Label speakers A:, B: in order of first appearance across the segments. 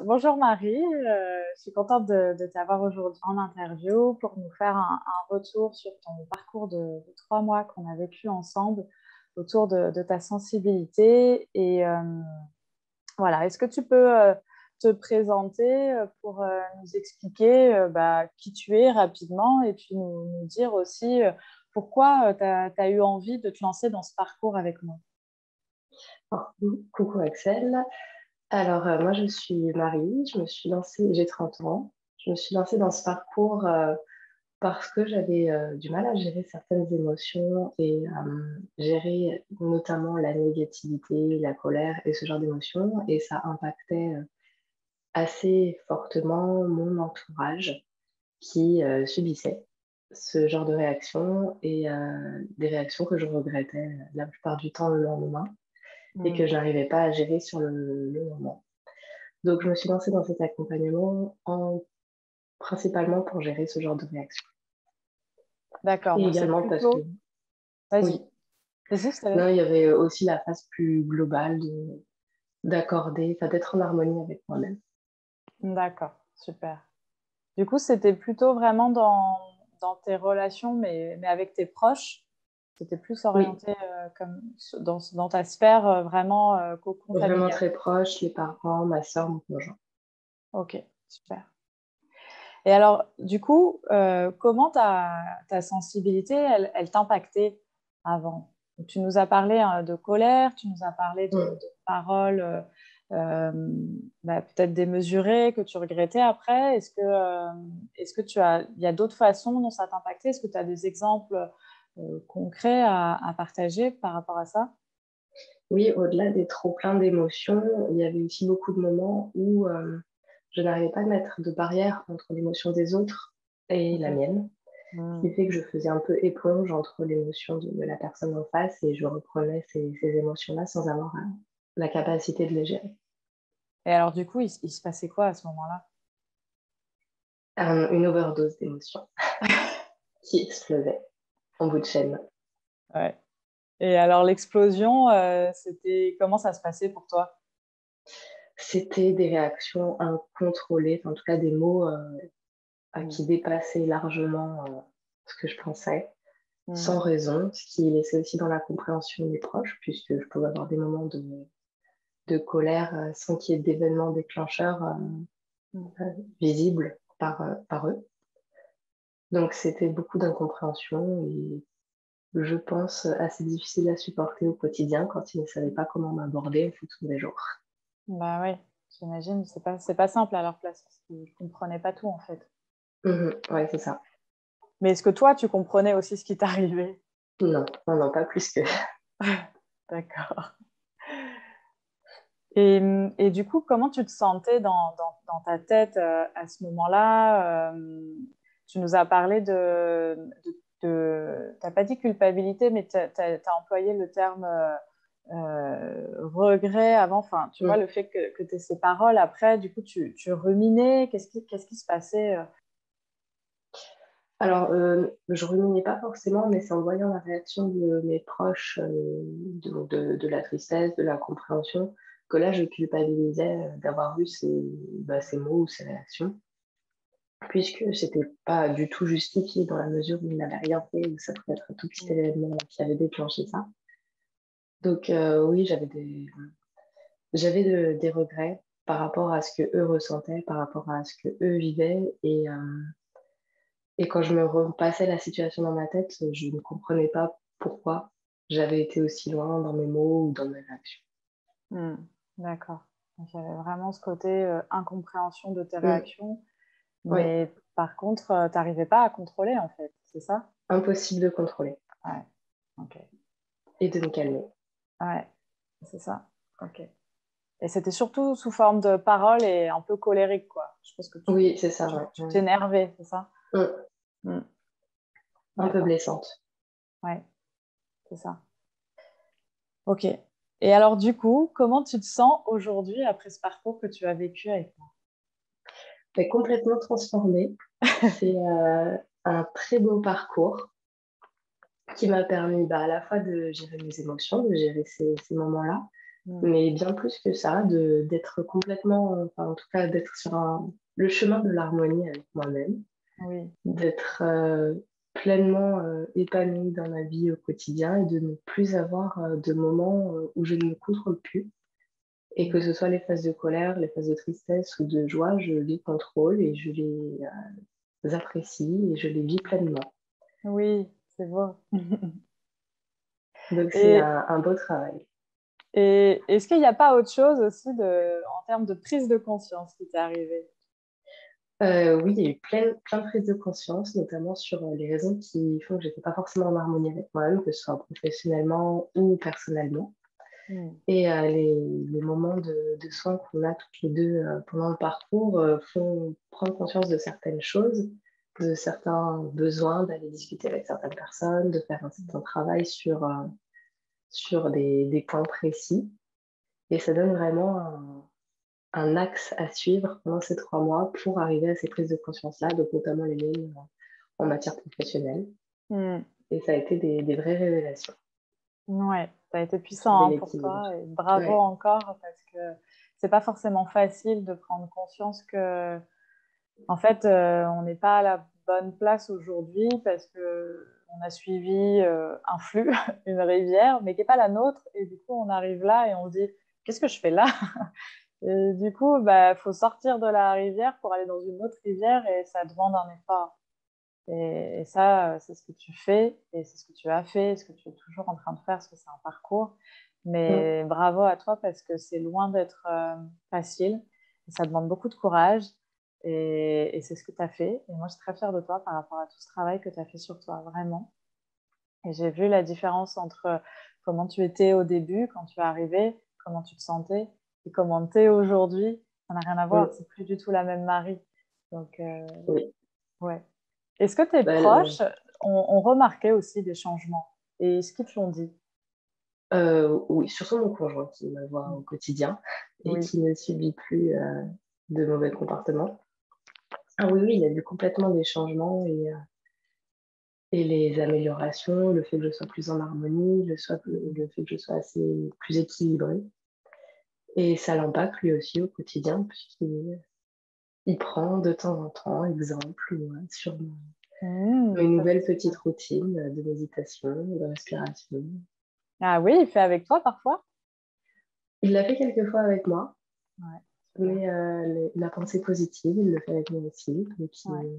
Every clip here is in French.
A: Bonjour Marie, je suis contente de t'avoir aujourd'hui en interview pour nous faire un retour sur ton parcours de 3 mois qu'on a vécu ensemble autour de ta sensibilité. Voilà, est-ce que tu peux te présenter pour nous expliquer qui tu es rapidement et puis nous dire aussi pourquoi tu as eu envie de te lancer dans ce parcours avec moi?
B: Coucou Axel. Alors, moi, je suis Marie, je me suis lancée, j'ai 30 ans. Je me suis lancée dans ce parcours parce que j'avais du mal à gérer certaines émotions et gérer notamment la négativité, la colère et ce genre d'émotions. Et ça impactait assez fortement mon entourage qui subissait ce genre de réactions et des réactions que je regrettais la plupart du temps le lendemain et que
A: Hmm.
B: je n'arrivais pas à gérer sur le moment. Donc, je me suis lancée dans cet accompagnement principalement pour gérer ce genre de réaction.
A: D'accord,
B: Et
A: donc c'est
B: également parce que,
A: plutôt... Vas-y,
B: oui,
A: vas-y, je t'avais.
B: non, il y avait aussi la phase plus globale d'accorder, enfin, d'être en harmonie avec moi-même.
A: D'accord, super. Du coup, c'était plutôt vraiment dans tes relations, mais avec tes proches. C'était plus
B: Oui,
A: orienté comme dans ta sphère vraiment cocon
B: vraiment
A: familial.
B: très proche, les parents, ma soeur, mon conjoint.
A: Ok, super. Et alors, du coup, comment ta sensibilité, elle t'impactait avant? Tu nous as parlé de colère, tu nous as parlé
B: Mm.
A: de paroles euh, peut-être démesurées que tu regrettais après. Est-ce que il y a d'autres façons dont ça t'impactait? Est-ce que tu as des exemples concrets à partager par rapport à ça?
B: Oui, au-delà des trop pleins d'émotions, il y avait aussi beaucoup de moments où je n'arrivais pas à mettre de barrière entre l'émotion des autres et la
A: Ok.
B: mienne. Ce qui
A: Hmm.
B: fait que je faisais un peu éponge entre l'émotion de la personne en face et je reprenais ces émotions-là sans avoir la capacité de les gérer.
A: Et alors, du coup, il se passait quoi à ce moment-là?
B: Une overdose d'émotions qui explosait en bout de chaîne.
A: Ouais. Et alors, l'explosion, c'était comment ça se passait pour toi?
B: C'était des réactions incontrôlées, enfin, en tout cas des mots
A: Hmm.
B: qui dépassaient largement ce que je pensais,
A: Hmm.
B: sans raison, ce qui laissait aussi dans la compréhension des proches, puisque je pouvais avoir des moments de colère sans qu'il y ait d'événements déclencheurs
A: Hmm.
B: visibles par eux. Donc c'était beaucoup d'incompréhension et je pense assez difficile à supporter au quotidien quand ils ne savaient pas comment m'aborder en fonction des jours.
A: Bah oui, j'imagine, c'est pas simple à leur place, parce qu'ils ne comprenaient pas tout en fait.
B: Mhm, ouais, c'est ça.
A: Mais est-ce que toi, tu comprenais aussi ce qui t'arrivait?
B: Non, non, non, pas plus que.
A: D'accord. Et du coup, comment tu te sentais dans ta tête à ce moment-là? Tu nous as parlé t'as pas dit culpabilité, mais t'as employé le terme regret avant. Enfin, tu vois,
B: Mm.
A: le fait que tu aies ces paroles, après, du coup, tu ruminais. Qu'est-ce qui se passait?
B: Alors, je ruminais pas forcément, mais c'est en voyant la réaction de mes proches, de la tristesse, de la compréhension, que là, je culpabilisais d'avoir eu ces mots ou ces réactions, puisque c'était pas du tout justifié dans la mesure où il n'avait rien fait, ou ça pouvait être un tout petit événement qui avait déclenché ça. Donc, oui, des regrets par rapport à ce que eux ressentaient, par rapport à ce que eux vivaient. Et quand je me repassais la situation dans ma tête, je ne comprenais pas pourquoi j'avais été aussi loin dans mes mots ou dans mes réactions.
A: Hmm, d'accord. Donc, il y avait vraiment ce côté incompréhension de tes
B: Mm,
A: réactions,
B: oui,
A: mais par contre, tu n'arrivais pas à contrôler, en fait, c'est ça?
B: impossible de contrôler
A: Ouais, ok.
B: et de me calmer.
A: Ouais, c'est ça. Ok. Et c'était surtout sous forme de paroles et un peu colérique, quoi. Je pense que
B: Oui, c'est ça, ouais.
A: tu
B: Ouais.
A: t'énervais, c'est ça?
B: Mm,
A: Hmm,
B: un peu
A: d'accord.
B: blessante.
A: Ouais, c'est ça. Ok. Et alors, du coup, comment tu te sens aujourd'hui après ce parcours que tu as vécu avec moi?
B: Mais complètement transformée. C'est un très beau parcours qui m'a permis à la fois de gérer mes émotions, de gérer ces moments-là,
A: Mm.
B: Mais bien plus que ça, d'être complètement, enfin, en tout cas, d'être sur le chemin de l'harmonie avec moi-même,
A: Oui.
B: d'être pleinement épanouie dans ma vie au quotidien et de ne plus avoir de moments où je ne me contrôle plus. Et que
A: Mm.
B: ce soit les phases de colère, les phases de tristesse ou de joie, je les contrôle et je les apprécie et je les vis pleinement.
A: Oui, c'est beau.
B: Donc c'est
A: Et,
B: un beau travail.
A: et est-ce qu'il n'y a pas autre chose aussi en termes de prise de conscience qui t'est arrivé?
B: Oui, il y a eu plein de prises de conscience, notamment sur les raisons qui font que j'étais pas forcément en harmonie avec moi-même, que ce soit professionnellement ou personnellement.
A: Mm.
B: Et les moments de soins qu'on a toutes les deux pendant le parcours font prendre conscience de certaines choses, de certains besoins, d'aller discuter avec certaines personnes, de faire un certain travail sur des points précis. Et ça donne vraiment un axe à suivre pendant ces 3 mois pour arriver à ces prises de conscience-là, donc notamment les miennes en matière professionnelle.
A: Mm.
B: Et ça a été des vraies révélations.
A: Ouais, ça a été
B: Trouver
A: puissant hein, pour
B: l'équilibre.
A: toi et bravo
B: Ouais.
A: encore parce que c'est pas forcément facile de prendre conscience que en fait on n'est pas à la bonne place aujourd'hui parce que on a suivi un flux, une rivière, mais qui n'est pas la nôtre et du coup on arrive là et on se dit qu'est-ce que je fais là? Et du coup bah faut sortir de la rivière pour aller dans une autre rivière et ça demande un effort. Et ça, c'est ce que tu fais et c'est ce que tu as fait, et ce que tu es toujours en train de faire, parce que c'est un parcours.
B: Mm.
A: Mais bravo à toi parce que c'est loin d'être facile. Et ça demande beaucoup de courage et c'est ce que tu as fait. Et moi, je suis très fière de toi par rapport à tout ce travail que tu as fait sur toi, vraiment. Et j'ai vu la différence entre comment tu étais au début, quand tu es arrivé, comment tu te sentais et comment tu es aujourd'hui. Ça n'a rien à voir,
B: Mm.
A: c'est plus du tout la même Marie. Donc,
B: Oui.
A: ouais. Est-ce que tes
B: Bah,
A: proches ont remarqué aussi des changements? Et est-ce qu'ils te l'ont dit?
B: oui, surtout mon conjoint qui me voit au quotidien et
A: Oui.
B: qui ne subit plus de mauvais comportements. Ah oui, oui, il y a eu complètement des changements et les améliorations, le fait que je sois plus en harmonie, le fait que je sois assez plus équilibrée. Et ça l'impacte lui aussi au quotidien, puisqu'il prend de temps en temps exemple sur mes
A: Ça, c'est
B: nouvelles
A: super.
B: petites routines de méditation, de respiration.
A: Ah oui, il fait avec toi parfois?
B: Il l'a fait quelques fois avec moi,
A: Ouais, super.
B: mais la pensée positive, il le fait avec moi aussi. Donc,
A: Ouais,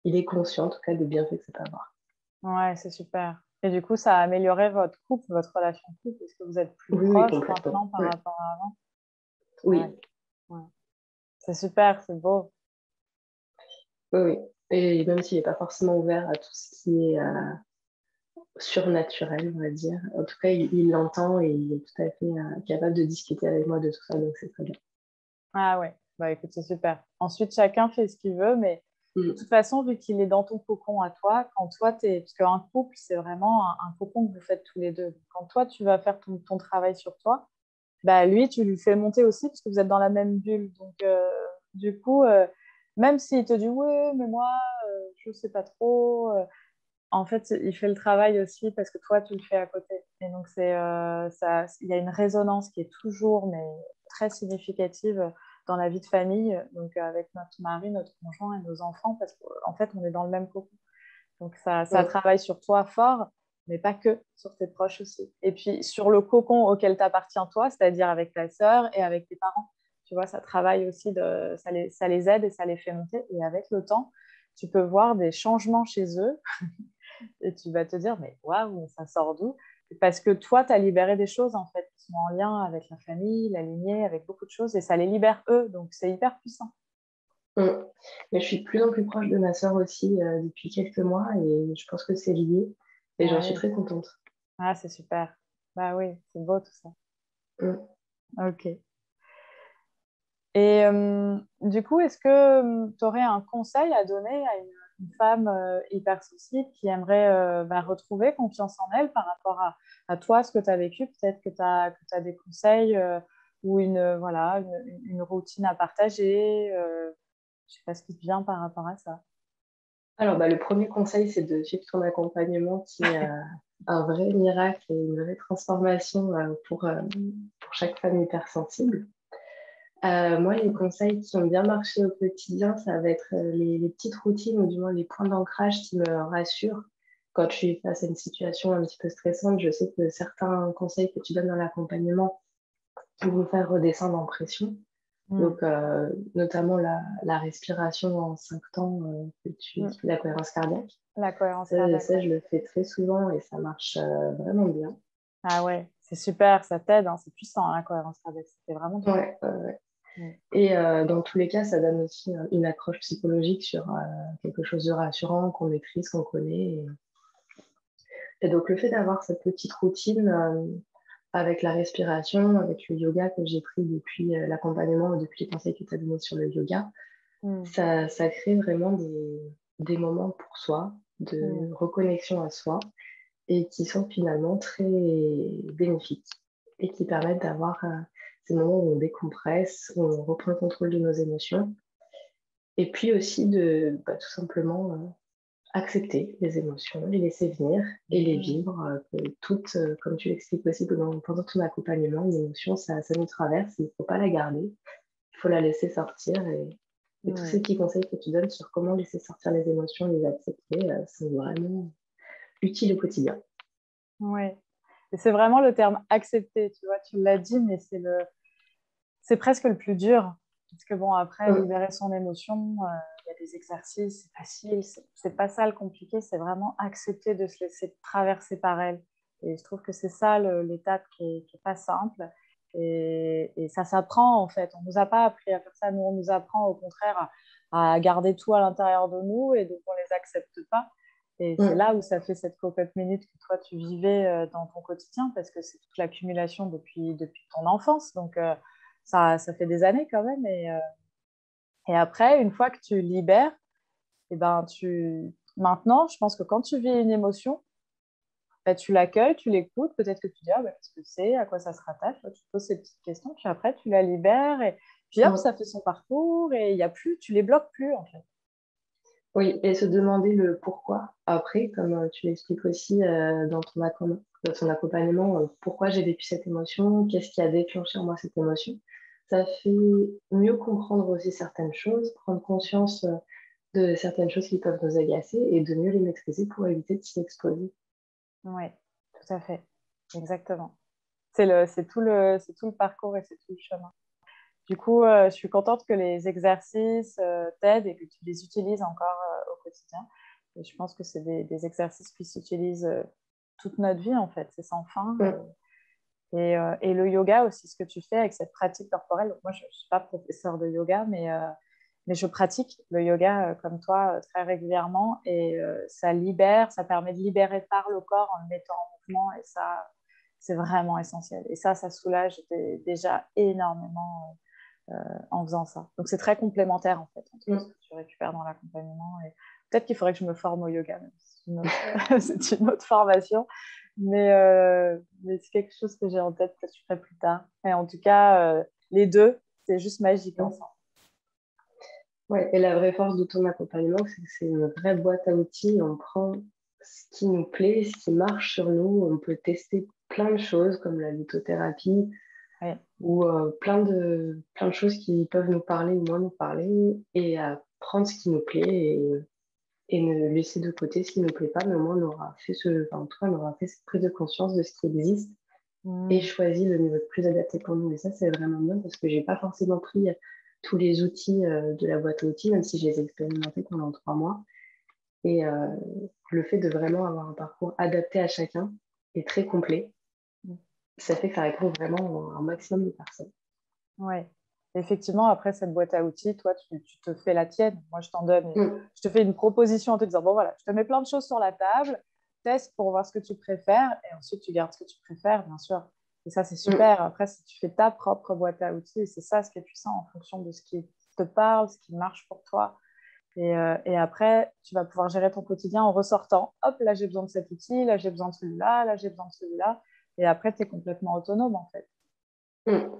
B: il est conscient, en tout cas, des bienfaits que ça peut avoir.
A: ouais, c'est super. Et du coup, ça a amélioré votre couple, votre relation de couple. Est-ce que vous êtes plus
B: Oui, oui,
A: proches
B: complètement.
A: maintenant par
B: Mm.
A: rapport à avant? Ouais,
B: Oui,
A: ouais. C'est super, c'est beau.
B: oui, oui. Et même s'il n'est pas forcément ouvert à tout ce qui est surnaturel, on va dire, en tout cas, il l'entend et il est tout à fait capable de discuter avec moi de tout ça, donc c'est très bien.
A: Ah ouais, bah écoute, c'est super. Ensuite, chacun fait ce qu'il veut, mais de
B: Mm.
A: toute façon, vu qu'il est dans ton cocon à toi, quand toi, t'es... Parce qu'un couple, c'est vraiment un cocon que vous faites tous les deux. Quand toi, tu vas faire ton travail sur toi, bah lui, tu lui fais monter aussi parce que vous êtes dans la même bulle. Donc, du coup, même s'il te dit, oui, mais moi, je sais pas trop, en fait, il fait le travail aussi parce que toi, tu le fais à côté. Et donc, ça, il y a une résonance qui est toujours, mais très significative dans la vie de famille, donc avec notre mari, notre conjoint et nos enfants, parce qu'en fait, on est dans le même cocon. Donc, ça
B: Mm.
A: travaille sur toi fort, mais pas que, sur tes proches aussi. Et puis, sur le cocon auquel t'appartiens toi, c'est-à-dire avec ta sœur et avec tes parents. Tu vois, ça travaille aussi, ça les aide et ça les fait monter. Et avec le temps, tu peux voir des changements chez eux et tu vas te dire, mais waouh, ça sort d'où? Parce que toi, tu as libéré des choses en fait qui sont en lien avec la famille, la lignée, avec beaucoup de choses et ça les libère eux. Donc, c'est hyper puissant.
B: Mm. Mais je suis de plus en plus proche de ma sœur aussi depuis quelques mois et je pense que c'est lié et j'en suis
A: Oui,
B: très contente.
A: ah, c'est super. Bah oui, c'est beau tout ça.
B: Mm.
A: Ok. Et du coup, est-ce que tu aurais un conseil à donner à une femme hypersensible qui aimerait bah, retrouver confiance en elle par rapport à toi, ce que tu as vécu? Peut-être que tu as, des conseils ou voilà, une routine à partager. Je sais pas ce qui te vient par rapport à ça.
B: Alors, bah, le premier conseil, c'est de suivre ton accompagnement un vrai miracle et une vraie transformation pour chaque femme hypersensible. Moi, les conseils qui ont bien marché au quotidien, ça va être les petites routines ou du moins les points d'ancrage qui me rassurent. Quand je suis face à une situation un petit peu stressante, je sais que certains conseils que tu donnes dans l'accompagnement vont me faire redescendre en pression.
A: Mm.
B: Donc, notamment la respiration en 5 temps que tu
A: Mm.
B: expliques, la cohérence cardiaque.
A: La cohérence cardiaque,
B: Ça,
A: ouais.
B: je le fais très souvent et ça marche vraiment bien.
A: Ah ouais, c'est super, ça t'aide, hein, c'est puissant, hein, la cohérence cardiaque, c'était vraiment top.
B: Ouais.
A: Mm.
B: Et dans tous les cas, ça donne aussi une accroche psychologique sur quelque chose de rassurant qu'on maîtrise, qu'on connaît. Et donc, le fait d'avoir cette petite routine avec la respiration, avec le yoga que j'ai pris depuis l'accompagnement, depuis les conseils que tu as donnés sur le yoga,
A: Mm.
B: ça crée vraiment des moments pour soi,
A: Mm.
B: de reconnexion à soi, et qui sont finalement très bénéfiques et qui permettent d'avoir ces moments où on décompresse, où on reprend le contrôle de nos émotions, et puis aussi de tout simplement accepter les émotions, les laisser venir et les
A: Mm.
B: vivre, que toutes, comme tu l'expliques aussi pendant ton accompagnement, une émotion, ça nous traverse, il ne faut pas la garder, il faut la laisser sortir. Et tous
A: Mm.
B: ces petits conseils que tu donnes sur comment laisser sortir les émotions, les accepter, sont vraiment utiles au quotidien.
A: Ouais. Et c'est vraiment le terme accepter, tu vois, tu l'as dit, mais c'est presque le plus dur. Parce que bon, après,
B: Mm,
A: libérer son émotion, il y a des exercices, c'est facile, c'est pas ça le compliqué, c'est vraiment accepter de se laisser traverser par elle. Et je trouve que c'est ça l'étape qui est pas simple. Et ça s'apprend en fait. On nous a pas appris à faire ça. Nous, on nous apprend au contraire à garder tout à l'intérieur de nous et donc on les accepte pas. Et c'est
B: mm,
A: là où ça fait cette cocotte minute que toi tu vivais dans ton quotidien parce que c'est toute l'accumulation depuis ton enfance. Donc ça fait des années quand même. Et après, une fois que tu libères, et ben maintenant, je pense que quand tu vis une émotion, ben, tu l'accueilles, tu l'écoutes, peut-être que tu dis ah, ben, qu'est-ce que c'est, à quoi ça se rattache, tu te poses ces petites questions, puis après tu la libères et puis hop, ça
B: mm.
A: fait son parcours et il y a plus, tu les bloques plus en fait.
B: Oui, et se demander le pourquoi après, comme tu l'expliques aussi dans ton accompagnement, pourquoi j'ai vécu cette émotion, qu'est-ce qui a déclenché en moi cette émotion. Ça fait mieux comprendre aussi certaines choses, prendre conscience de certaines choses qui peuvent nous agacer et de mieux les maîtriser pour éviter de s'y exposer.
A: Oui, tout à fait, exactement. C'est tout le parcours et c'est tout le chemin. Du coup, je suis contente que les exercices t'aident et que tu les utilises encore au quotidien. Et je pense que c'est des exercices qui s'utilisent toute notre vie, en fait. C'est sans fin.
B: Mm,
A: Et le yoga aussi, ce que tu fais avec cette pratique corporelle. Donc moi, je ne suis pas professeure de yoga, mais je pratique le yoga comme toi très régulièrement. Et ça libère, ça permet de libérer par le corps en le mettant en mouvement. Et ça, c'est vraiment essentiel. Et ça soulage déjà énormément en faisant ça. Donc c'est très complémentaire en fait entre ce
B: mm.
A: que tu récupères dans l'accompagnement et peut-être qu'il faudrait que je me forme au yoga, même si c'est une autre, c'est une autre formation, mais c'est quelque chose que j'ai en tête que je ferai plus tard. Et en tout cas, les deux, c'est juste magique
B: Mm.
A: ensemble.
B: Ouais, et la vraie force de ton accompagnement, c'est que c'est une vraie boîte à outils. On prend ce qui nous plaît, ce qui marche sur nous. On peut tester plein de choses comme la lithothérapie
A: Oui,
B: ou plein de choses qui peuvent nous parler ou moins nous parler et à prendre ce qui nous plaît et ne laisser de côté ce qui ne nous plaît pas. Mais au moins, on aura fait en tout cas, on aura fait cette prise de conscience de ce qui existe et
A: mmh.
B: choisi le niveau le plus adapté pour nous. Et ça, c'est vraiment bien parce que j'ai pas forcément pris tous les outils de la boîte à outils, même si je les ai expérimentés pendant 3 mois. Et le fait de vraiment avoir un parcours adapté à chacun et très complet, ça fait que ça répond vraiment à un maximum de personnes.
A: Ouais. Effectivement, après cette boîte à outils, toi, tu te fais la tienne. Moi, je t'en donne,
B: Mm,
A: je te fais une proposition en te disant, bon voilà, je te mets plein de choses sur la table, teste pour voir ce que tu préfères, et ensuite tu gardes ce que tu préfères, bien sûr. Et ça, c'est
B: mm,
A: super. Après, si tu fais ta propre boîte à outils, c'est ça ce qui est puissant en fonction de ce qui te parle, ce qui marche pour toi. Et après, tu vas pouvoir gérer ton quotidien en ressortant. Hop, là, j'ai besoin de cet outil, là, j'ai besoin de celui-là, là, j'ai besoin de celui-là. Et après, tu es complètement autonome, en fait.
B: mm.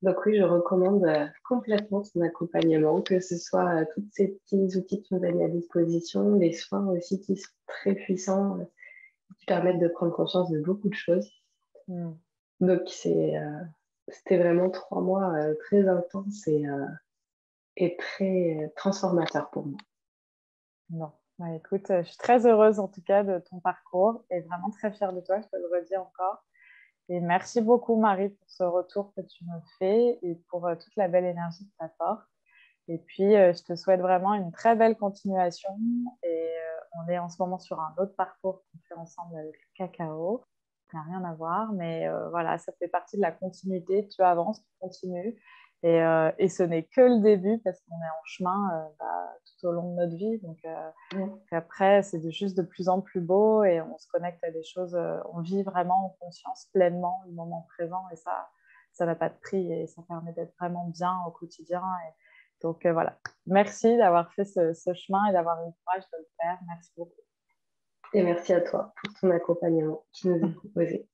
B: Donc oui, je recommande complètement son accompagnement, que ce soit tous ces petits outils qui nous a mis à disposition, les soins aussi qui sont très puissants, qui permettent de prendre conscience de beaucoup de choses.
A: Mm.
B: Donc c'était vraiment 3 mois très intenses et très transformateurs pour moi.
A: Non. Bah, écoute, je suis très heureuse en tout cas de ton parcours et vraiment très fière de toi, je te le redis encore. Et merci beaucoup, Marie, pour ce retour que tu me fais et pour toute la belle énergie que tu apportes. Et puis, je te souhaite vraiment une très belle continuation. Et on est en ce moment sur un autre parcours qu'on fait ensemble avec le cacao. Ça n'a rien à voir, mais voilà, ça fait partie de la continuité. Tu avances, tu continues. Et ce n'est que le début parce qu'on est en chemin tout au long de notre vie. Donc,
B: Ouais.
A: après, c'est juste de plus en plus beau et on se connecte à des choses. On vit vraiment en conscience pleinement le moment présent et ça n'a pas de prix et ça permet d'être vraiment bien au quotidien. Donc voilà, merci d'avoir fait ce chemin et d'avoir eu le courage de le faire. Merci beaucoup.
B: Et merci à toi pour ton accompagnement qui nous est proposé.